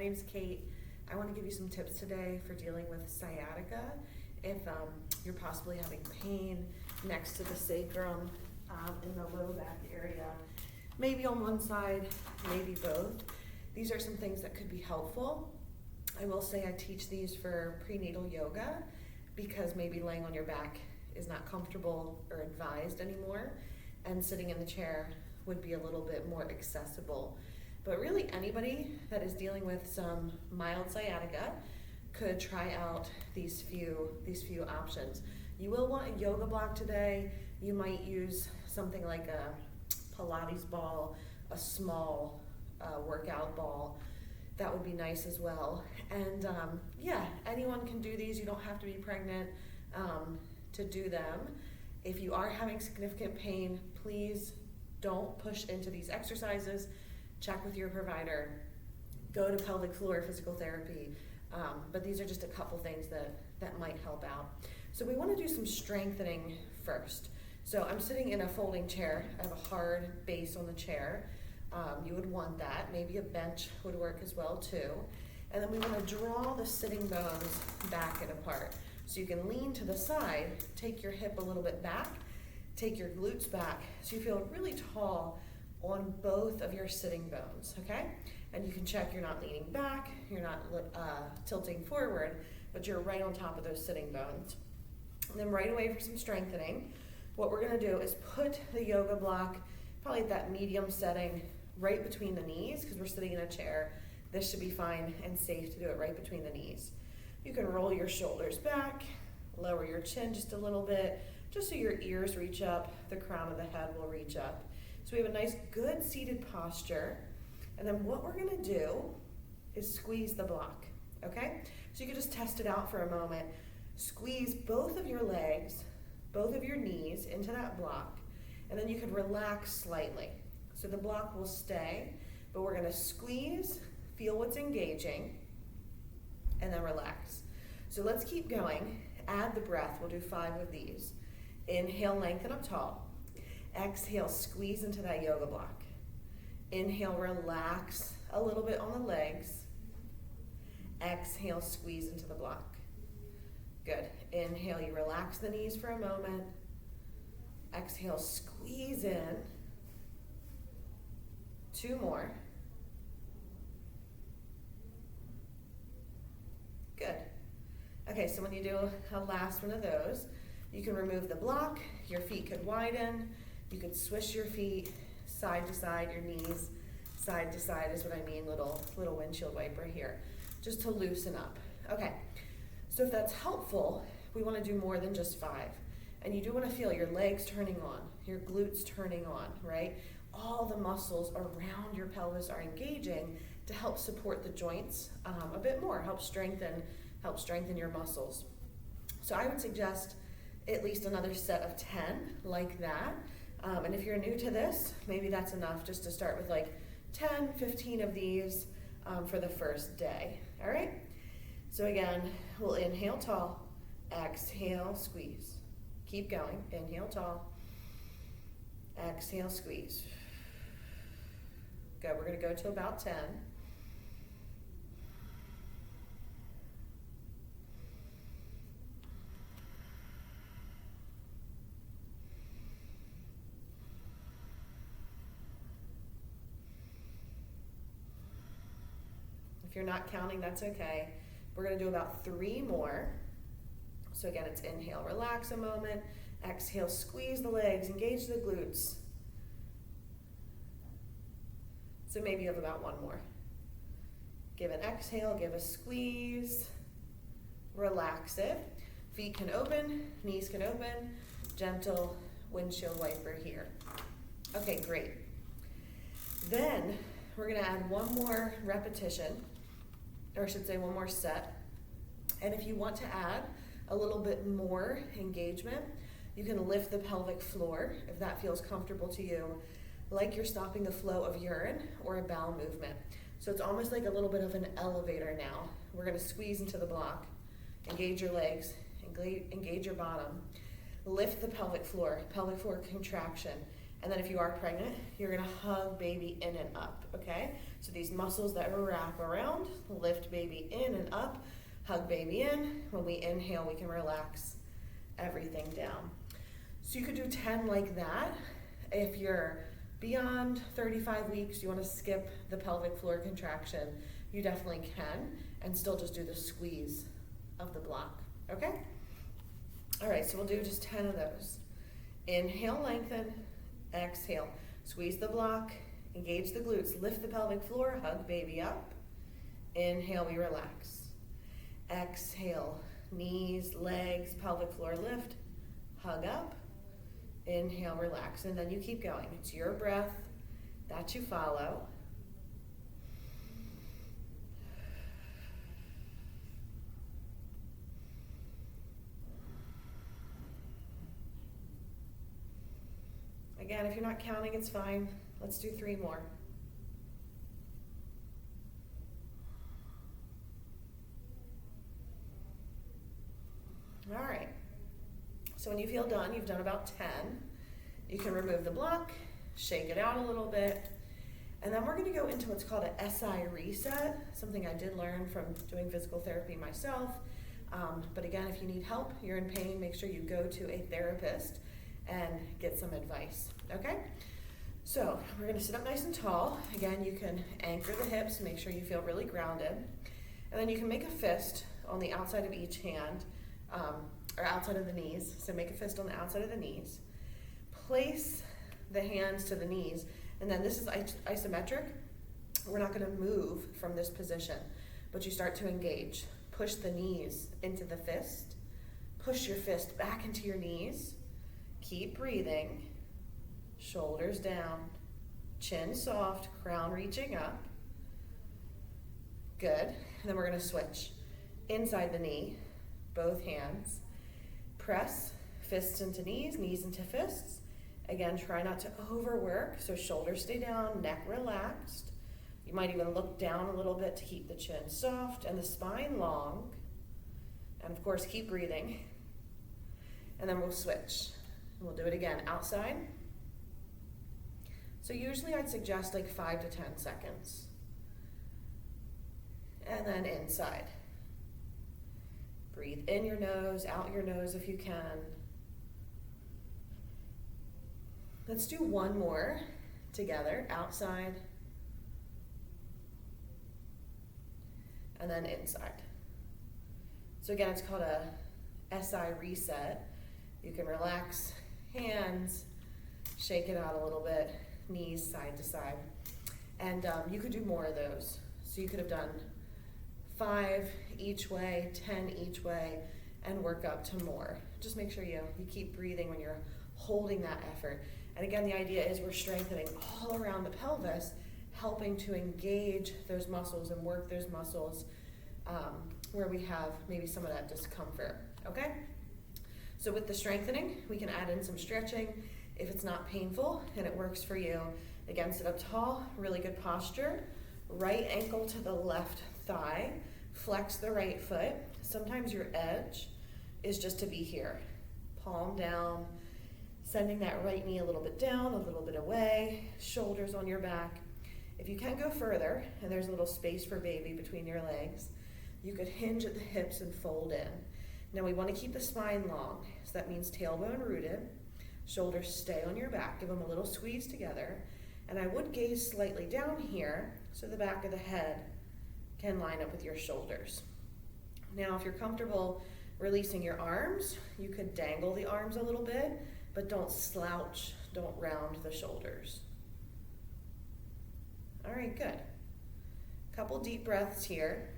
name's Kate. I want to give you some tips today for dealing with sciatica. If you're possibly having pain next to the sacrum, in the low back area, maybe on one side, maybe both. These are some things that could be helpful. I will say I teach these for prenatal yoga because maybe laying on your back is not comfortable or advised anymore, and sitting in the chair would be a little bit more accessible. But really anybody that is dealing with some mild sciatica could try out these few options. You will want a yoga block today. You might use something like a Pilates ball, a small workout ball. That would be nice as well. And yeah, anyone can do these. You don't have to be pregnant to do them. If you are having significant pain, please don't push into these exercises. Check with your provider. Go to pelvic floor physical therapy. But these are just a couple things that might help out. So we want to do some strengthening first. So I'm sitting in a folding chair. I have a hard base on the chair. You would want that. Maybe a bench would work as well too. And then we want to draw the sitting bones back and apart. So you can lean to the side, take your hip a little bit back, take your glutes back, so you feel really tall on both of your sitting bones, okay? And you can check you're not leaning back, you're not tilting forward, but you're right on top of those sitting bones. And then right away for some strengthening, what we're gonna do is put the yoga block probably at that medium setting right between the knees, because we're sitting in a chair. This should be fine and safe to do it right between the knees. You can roll your shoulders back, lower your chin just a little bit, just so your ears reach up, the crown of the head will reach up. So we have a nice, good seated posture. And then what we're gonna do is squeeze the block, okay? So you can just test it out for a moment. Squeeze both of your legs, both of your knees into that block, and then you can relax slightly. So the block will stay, but we're gonna squeeze, feel what's engaging, and then relax. So let's keep going. Add the breath. We'll do 5 of these. Inhale, lengthen up tall. Exhale, squeeze into that yoga block. Inhale, relax a little bit on the legs. Exhale, squeeze into the block. Good. Inhale, you relax the knees for a moment. Exhale, squeeze in. 2 more. Good. Okay, so when you do a last one of those, you can remove the block, your feet could widen, you could swish your feet side to side, your knees side to side is what I mean, little windshield wiper here, just to loosen up. Okay, so if that's helpful, we want to do more than just 5. And you do want to feel your legs turning on, your glutes turning on, right? All the muscles around your pelvis are engaging to help support the joints a bit more, help strengthen your muscles. So I would suggest at least another set of 10 like that. And if you're new to this, maybe that's enough just to start with like 10, 15 of these for the first day, all right? So again, we'll inhale tall, exhale, squeeze. Keep going, inhale tall, exhale, squeeze. Good, we're gonna go to about 10. If you're not counting, that's okay. We're gonna do about 3 more. So again, it's inhale, relax a moment. Exhale, squeeze the legs, engage the glutes. So maybe you have about 1 more. Give an exhale, give a squeeze, relax it. Feet can open, knees can open, gentle windshield wiper here. Okay, great. Then we're gonna add 1 more repetition, or I should say 1 more set. And if you want to add a little bit more engagement, you can lift the pelvic floor if that feels comfortable to you, like you're stopping the flow of urine or a bowel movement. So it's almost like a little bit of an elevator now. We're gonna squeeze into the block, engage your legs, engage your bottom, lift the pelvic floor contraction, And then if you are pregnant, you're gonna hug baby in and up, okay? So these muscles that wrap around, lift baby in and up, hug baby in. When we inhale, we can relax everything down. So you could do 10 like that. If you're beyond 35 weeks, you wanna skip the pelvic floor contraction, you definitely can, and still just do the squeeze of the block, okay? All right, so we'll do just 10 of those. Inhale, lengthen, exhale. Squeeze the block, engage the glutes, lift the pelvic floor, hug baby up. Inhale, we relax. Exhale, knees, legs, pelvic floor lift, hug up. Inhale, relax, and then you keep going. It's your breath that you follow. Again, if you're not counting, it's fine. Let's do 3 more. All right. So when you feel done, you've done about 10. You can remove the block, shake it out a little bit, and then we're going to go into what's called a SI reset, something I did learn from doing physical therapy myself. But again, if you need help, you're in pain, make sure you go to a therapist and get some advice, okay? So we're gonna sit up nice and tall. Again, you can anchor the hips, make sure you feel really grounded. And then you can make a fist on the outside of each hand, or outside of the knees. So make a fist on the outside of the knees. Place the hands to the knees, and then this is isometric. We're not gonna move from this position, but you start to engage. Push the knees into the fist. Push your fist back into your knees. Keep breathing, shoulders down, chin soft, crown reaching up. Good, and then we're gonna switch. Inside the knee, both hands. Press, fists into knees, knees into fists. Again, try not to overwork, so shoulders stay down, neck relaxed. You might even look down a little bit to keep the chin soft and the spine long. And of course, keep breathing. And then we'll switch. We'll do it again, outside. So usually I'd suggest like 5 to 10 seconds. And then inside. Breathe in your nose, out your nose if you can. Let's do 1 more together, outside. And then inside. So again, it's called a SI reset. You can relax hands, shake it out a little bit, knees side to side. And you could do more of those. So you could have done 5 each way, 10 each way, and work up to more. Just make sure you keep breathing when you're holding that effort. And again, the idea is we're strengthening all around the pelvis, helping to engage those muscles and work those muscles where we have maybe some of that discomfort, okay? So with the strengthening, we can add in some stretching if it's not painful and it works for you. Again, sit up tall, really good posture. Right ankle to the left thigh, flex the right foot. Sometimes your edge is just to be here. Palm down, sending that right knee a little bit down, a little bit away, shoulders on your back. If you can go further, and there's a little space for baby between your legs, you could hinge at the hips and fold in. Now we want to keep the spine long, so that means tailbone rooted, shoulders stay on your back, give them a little squeeze together, and I would gaze slightly down here so the back of the head can line up with your shoulders. Now if you're comfortable releasing your arms, you could dangle the arms a little bit, but don't slouch, don't round the shoulders. All right, good. Couple deep breaths here.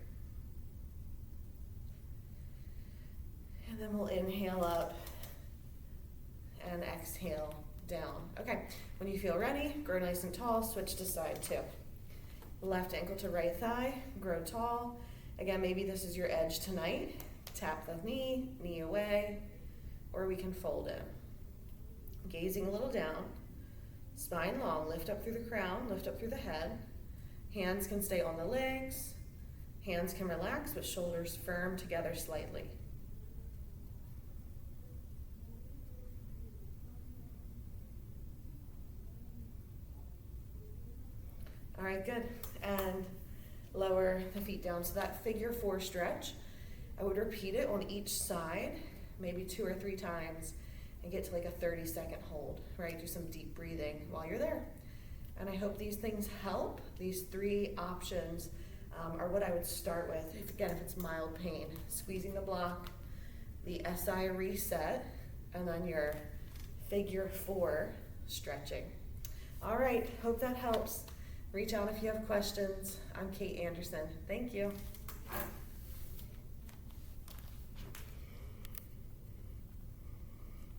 And then we'll inhale up and exhale down. Okay, when you feel ready, grow nice and tall, switch to side 2. Left ankle to right thigh, grow tall. Again, maybe this is your edge tonight. Tap the knee, knee away, or we can fold in. Gazing a little down, spine long, lift up through the crown, lift up through the head. Hands can stay on the legs. Hands can relax, but shoulders firm together slightly. right, good. And lower the feet down. So that figure 4 stretch, I would repeat it on each side, maybe 2 or 3 times, and get to like a 30-second hold, right? Do some deep breathing while you're there. And I hope these things help. These 3 options are what I would start with. If it's mild pain, squeezing the block, the SI reset, and then your figure 4 stretching. All right, hope that helps. Reach out if you have questions. I'm Kate Anderson. Thank you.